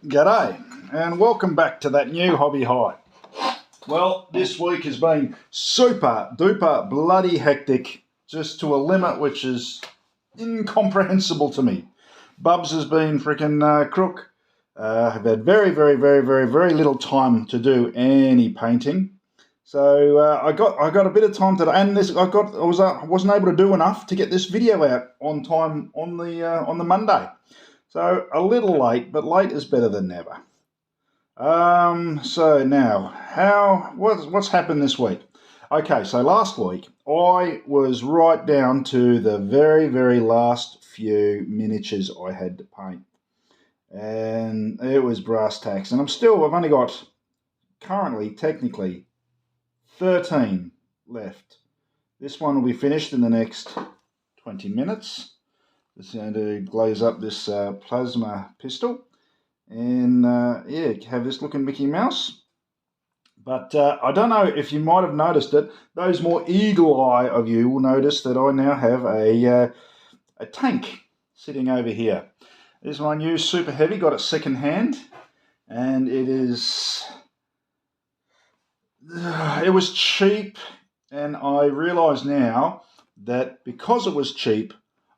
G'day, and welcome back to that new hobby high. Well, this week has been super duper bloody hectic, just to a limit which is incomprehensible to me. Bubs has been freaking crook. I've had very little time to do any painting. So I got a bit of time today, and I wasn't able to do enough to get this video out on time on the Monday. So a little late, but late is better than never. So now, what's happened this week? Okay, so last week I was right down to the very last few miniatures I had to paint, and it was brass tacks. And I've only got currently technically 13 left. This one will be finished in the next 20 minutes. It's going to glaze up this plasma pistol and have this looking Mickey Mouse. But I don't know if you might have noticed it. Those more eagle eye of you will notice that I now have a tank sitting over here. This is my new super heavy, got it second hand, and it was cheap, and I realise now that because it was cheap,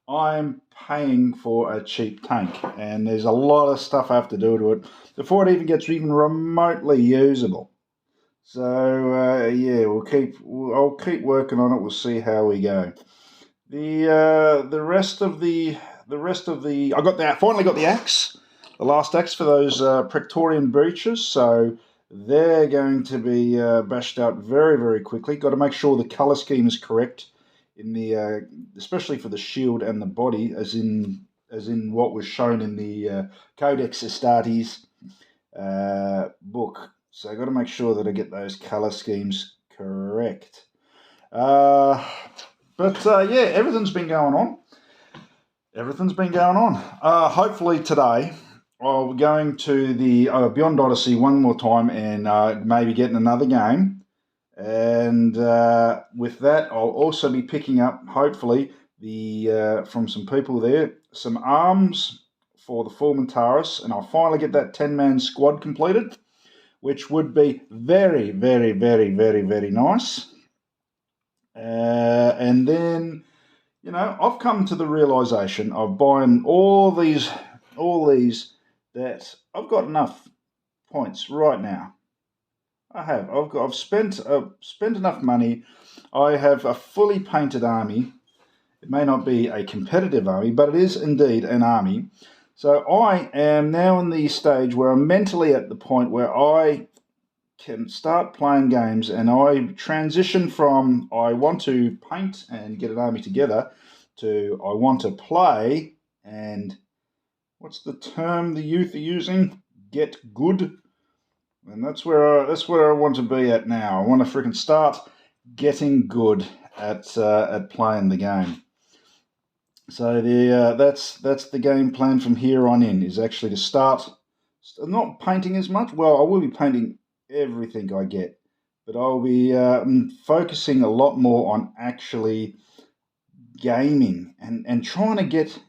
I'm paying for a cheap tank, and there's a lot of stuff I have to do to it before it even gets even remotely usable. So I'll keep working on it. We'll see how we go. The rest of the I finally got the axe, the last axe for those practorian breaches. So they're going to be bashed out very quickly. Got to make sure the color scheme is correct in the especially for the shield and the body, as in what was shown in the Codex Astartes book. So I've got to make sure that I get those color schemes correct. But everything's been going on. Hopefully today I'll be going to the Beyond Odyssey one more time and maybe getting another game. And with that, I'll also be picking up, hopefully, from some people there, some arms for the Formantaris, and I'll finally get that 10-man squad completed, which would be very nice. And then, I've come to the realisation of buying all these that I've got enough points right now. I have. I've spent enough money. I have a fully painted army. It may not be a competitive army, but it is indeed an army. So I am now in the stage where I'm mentally at the point where I can start playing games, and I transition from I want to paint and get an army together to I want to play and what's the term the youth are using? Get good. And that's where I want to be at now. I want to freaking start getting good at playing the game. So that's the game plan from here on in, is actually to start not painting as much. Well, I will be painting everything I get, but I'll be focusing a lot more on actually gaming and trying to get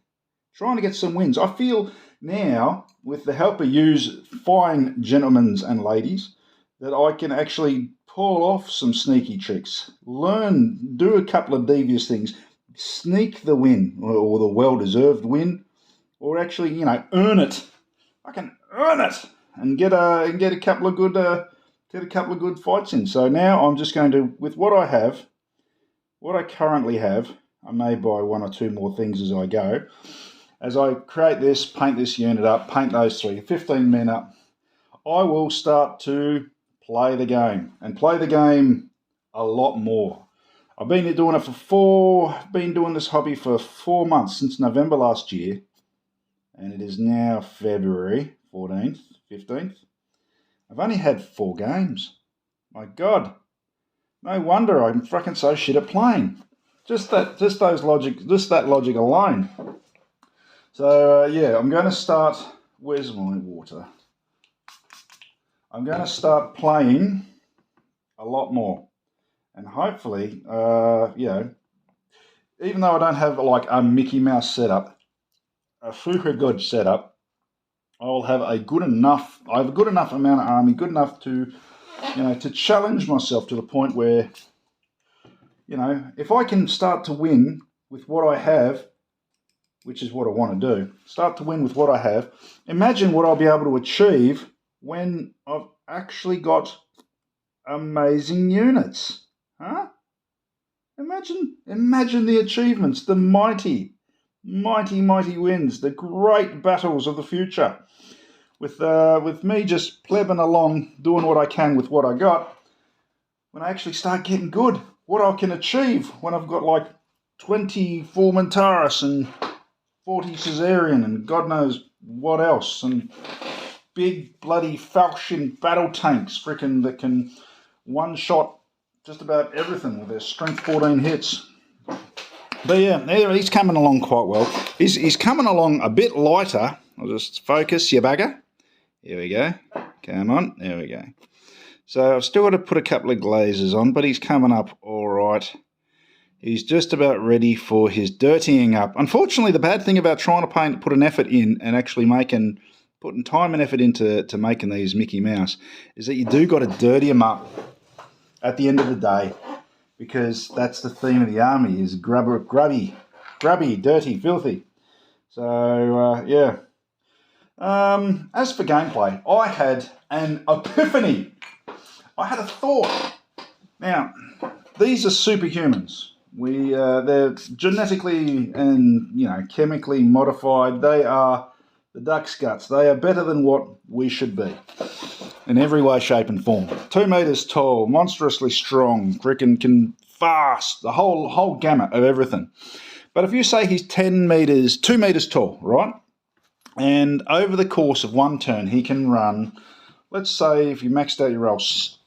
some wins. I feel now, with the help of yous fine gentlemen and ladies, that I can actually pull off some sneaky tricks, do a couple of devious things, sneak the win, or the well-deserved win, or actually, earn it. I can earn it and get a couple of good fights in. So now I'm just going to, with what I currently have, I may buy one or two more things as I go. As I create this, paint this unit up, paint those 15 men up, I will start to play the game, and play the game a lot more. I've been doing this hobby for 4 months, since November last year, and it is now February 14th, 15th. I've only had 4 games. My God, no wonder I'm fucking so shit at playing. Just that logic alone. So, I'm going to start... Where's my water? I'm going to start playing a lot more. And hopefully, even though I don't have like a Mickey Mouse setup, a super good setup, I'll have a good enough amount of army, good enough to, to challenge myself to the point where, if I can start to win with what I have, which is what I want to do, start to win with what I have, imagine what I'll be able to achieve when I've actually got amazing units. Huh? Imagine the achievements, the mighty wins, the great battles of the future. With me just plebbing along, doing what I can with what I got, when I actually start getting good, what I can achieve when I've got like 20 Formantaris and 40 Caesarian and God knows what else, and big bloody Falchion battle tanks frickin' that can one-shot just about everything with their strength 14 hits. But yeah, he's coming along quite well. He's coming along a bit lighter. I'll just focus, you bugger. Here we go. Come on, there we go. So I've still got to put a couple of glazes on, but he's coming up all right. He's just about ready for his dirtying up. Unfortunately, the bad thing about trying to put an effort in and actually putting time and effort into making these Mickey Mouse is that you do got to dirty them up at the end of the day, because that's the theme of the army, is grubby, dirty, filthy. So, yeah. As for gameplay, I had an epiphany. I had a thought. Now, these are superhumans. They're genetically and chemically modified. They are the duck's guts. They are better than what we should be in every way, shape, and form. 2 meters tall, monstrously strong, frickin' can fast, the whole gamut of everything. But if you say he's 2 meters tall, right? And over the course of one turn, he can run, let's say if you maxed out your roll,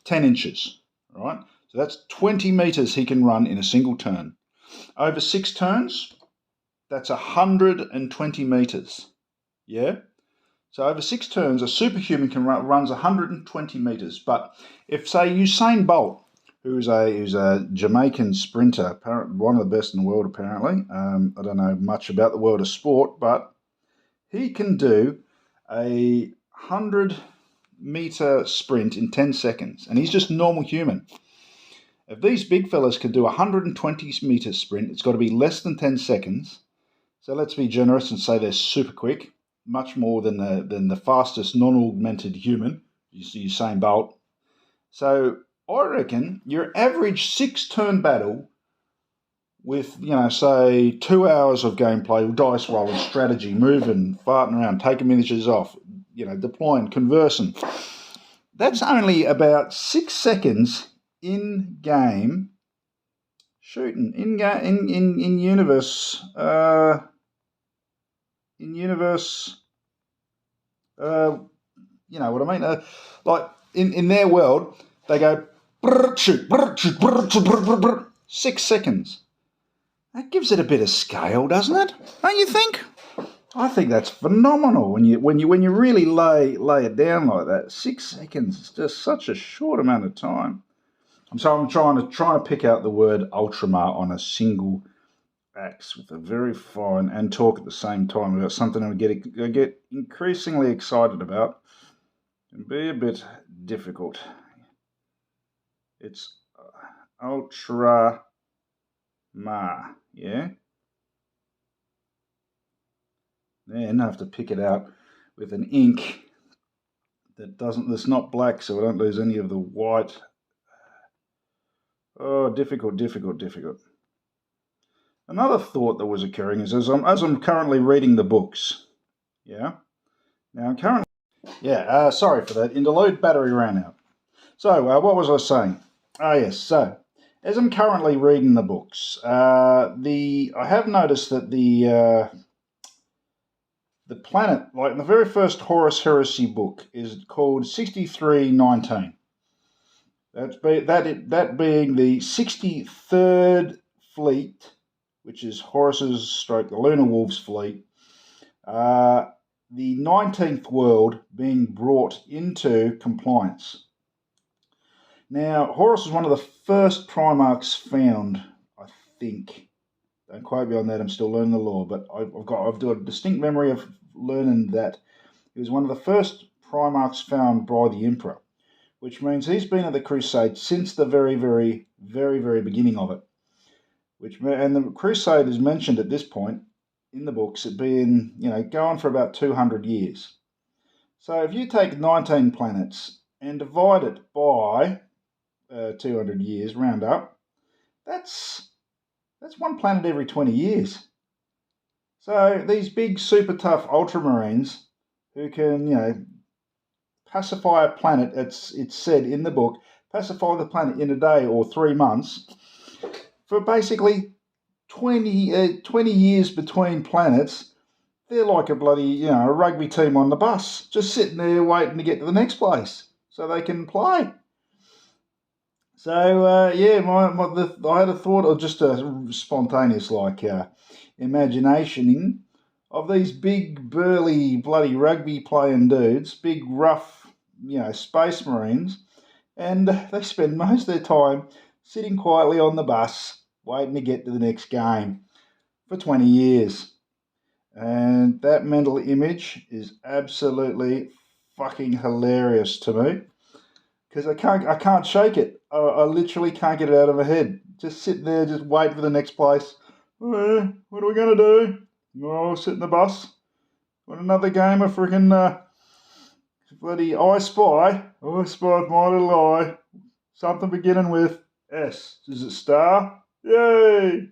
10 inches, right? So that's 20 meters he can run in a single turn. Over 6 turns, that's 120 meters. Yeah? So over 6 turns, a superhuman runs 120 meters. But if, say, Usain Bolt, who's a Jamaican sprinter, one of the best in the world apparently, I don't know much about the world of sport, but he can do a 100-meter sprint in 10 seconds, and he's just a normal human. If these big fellas can do a 120-meter sprint, it's got to be less than 10 seconds. So let's be generous and say they're super quick, much more than the fastest non-augmented human, Usain Bolt. So I reckon your average 6-turn battle with, say 2 hours of gameplay, dice rolling, strategy, moving, farting around, taking miniatures off, deploying, conversing. That's only about 6 seconds in game shooting in universe. In universe, you know what I mean? Like in their world, they go shoot, 6 seconds. That gives it a bit of scale, doesn't it? Don't you think? I think that's phenomenal when you really lay it down like that. 6 seconds is just such a short amount of time. So I'm trying to pick out the word Ultramar on a single axe with a very fine and talk at the same time about something I get increasingly excited about. It can be a bit difficult. It's Ultramar, yeah? Then I have to pick it out with an ink that's not black, so I don't lose any of the white. Oh, difficult. Another thought that was occurring is as I'm currently reading the books. Yeah. Now I'm currently. Yeah. Sorry for that. Interlude. Battery ran out. So what was I saying? Yes. So as I'm currently reading the books, I have noticed that the planet, like in the very first Horus Heresy book, is called 6319. That being the 63rd fleet, which is Horus's / the Lunar Wolves fleet. The 19th world being brought into compliance. Now, Horus was one of the first Primarchs found, I think. Don't quote me on that, I'm still learning the lore, but I've got a distinct memory of learning that He was one of the first Primarchs found by the Emperor, which means he's been at the Crusade since the very, very, very, very beginning of it. And the Crusade is mentioned at this point in the books it being, going for about 200 years. So if you take 19 planets and divide it by 200 years, round up, that's one planet every 20 years. So these big super tough Ultramarines who can, pacify a planet, it's said in the book, pacify the planet in a day or 3 months, for basically 20 years between planets, they're like a bloody, a rugby team on the bus, just sitting there waiting to get to the next place so they can play. So, I had a thought, or just a spontaneous, imaginationing of these big, burly, bloody rugby playing dudes, big, rough, space marines, and they spend most of their time sitting quietly on the bus, waiting to get to the next game for 20 years. And that mental image is absolutely fucking hilarious to me, because I can't shake it. I literally can't get it out of my head. Just sitting there, just waiting for the next place. What are we going to do? Oh, sit in the bus. Want another game of freaking bloody I Spy. I spy with my little eye. Something beginning with S. Is it star? Yay!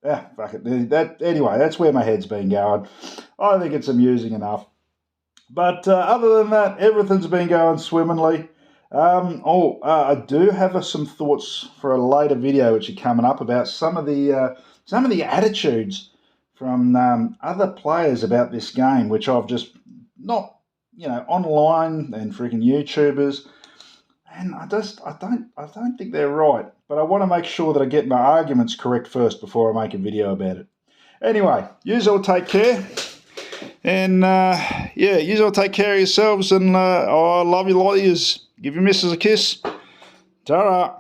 Ah, fuck it. Anyway, that's where my head's been going. I think it's amusing enough. But other than that, everything's been going swimmingly. I do have some thoughts for a later video which are coming up about some of the attitudes from other players about this game, which I've just not, online and freaking YouTubers, and I don't think they're right. But I want to make sure that I get my arguments correct first before I make a video about it. Anyway, yous all take care. And, yous all take care of yourselves, and I love you like yous. Give your missus a kiss. Ta-ra.